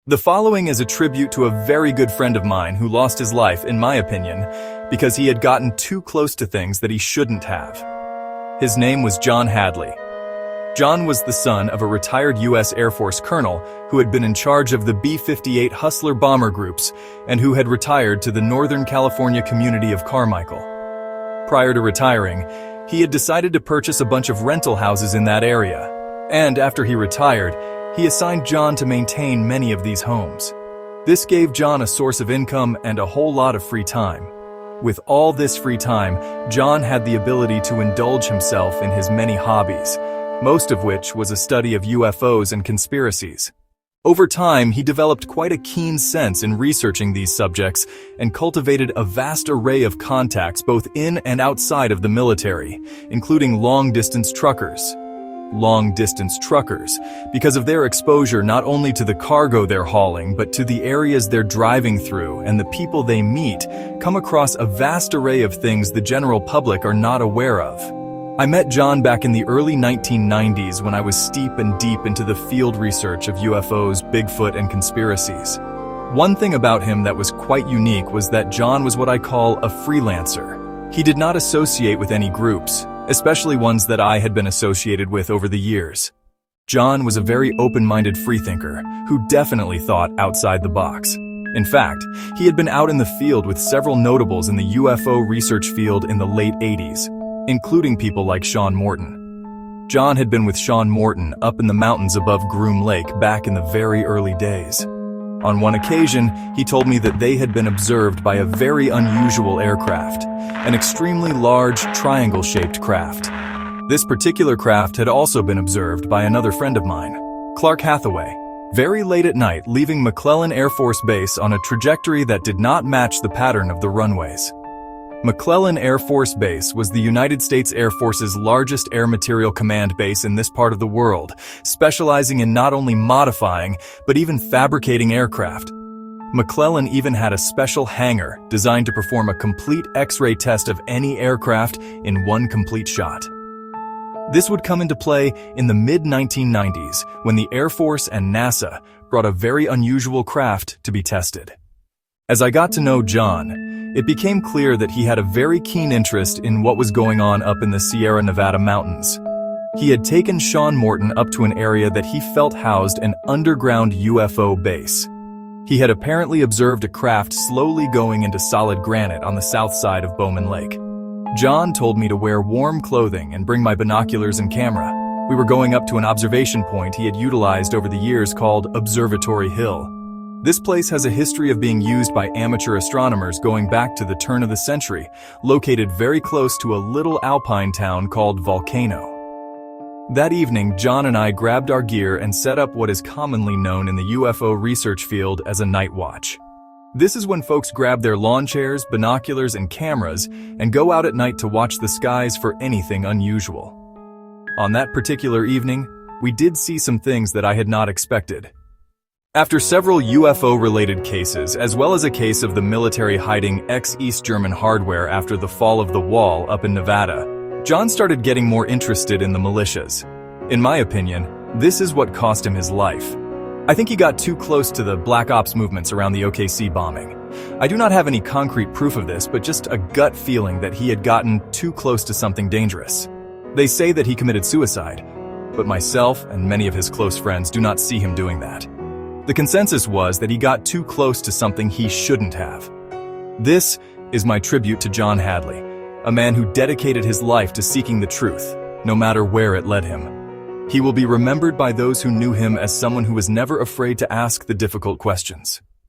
The following is a tribute to a very good friend of mine who lost his life, in my opinion, because he had gotten too close to things that he shouldn't have. His name was John Hadley. John was the son of a retired U.S. Air Force colonel who had been in charge of the B-58 Hustler bomber groups and who had retired to the Northern California community of Carmichael. Prior to retiring, he had decided to purchase a bunch of rental houses in that area, and after he retired, he assigned John to maintain many of these homes. This gave John a source of income and a whole lot of free time. With all this free time, John had the ability to indulge himself in his many hobbies, most of which was a study of UFOs and conspiracies. Over time, he developed quite a keen sense in researching these subjects and cultivated a vast array of contacts both in and outside of the military, including long-distance truckers. Long-distance truckers, because of their exposure not only to the cargo they're hauling, but to the areas they're driving through and the people they meet, come across a vast array of things the general public are not aware of. I met John back in the early 1990s when I was steep and deep into the field research of UFOs, Bigfoot, and conspiracies. One thing about him that was quite unique was that John was what I call a freelancer. He did not associate with any groups, especially ones that I had been associated with over the years. John was a very open-minded freethinker who definitely thought outside the box. In fact, he had been out in the field with several notables in the UFO research field in the late 80s, including people like Sean Morton. John had been with Sean Morton up in the mountains above Groom Lake back in the very early days. On one occasion, he told me that they had been observed by a very unusual aircraft, an extremely large triangle-shaped craft. This particular craft had also been observed by another friend of mine, Clark Hathaway, very late at night leaving McClellan Air Force Base on a trajectory that did not match the pattern of the runways. McClellan Air Force Base was the United States Air Force's largest air material command base in this part of the world, specializing in not only modifying, but even fabricating aircraft. McClellan even had a special hangar designed to perform a complete X-ray test of any aircraft in one complete shot. This would come into play in the mid-1990s when the Air Force and NASA brought a very unusual craft to be tested. As I got to know John, it became clear that he had a very keen interest in what was going on up in the Sierra Nevada mountains. He had taken Sean Morton up to an area that he felt housed an underground UFO base. He had apparently observed a craft slowly going into solid granite on the south side of Bowman Lake. John told me to wear warm clothing and bring my binoculars and camera. We were going up to an observation point he had utilized over the years called Observatory Hill. This place has a history of being used by amateur astronomers going back to the turn of the century, located very close to a little alpine town called Volcano. That evening, John and I grabbed our gear and set up what is commonly known in the UFO research field as a night watch. This is when folks grab their lawn chairs, binoculars, and cameras and go out at night to watch the skies for anything unusual. On that particular evening, we did see some things that I had not expected. After several UFO-related cases, as well as a case of the military hiding ex-East German hardware after the fall of the wall up in Nevada, John started getting more interested in the militias. In my opinion, this is what cost him his life. I think he got too close to the Black Ops movements around the OKC bombing. I do not have any concrete proof of this, but just a gut feeling that he had gotten too close to something dangerous. They say that he committed suicide, but myself and many of his close friends do not see him doing that. The consensus was that he got too close to something he shouldn't have. This is my tribute to John Hadley, a man who dedicated his life to seeking the truth, no matter where it led him. He will be remembered by those who knew him as someone who was never afraid to ask the difficult questions.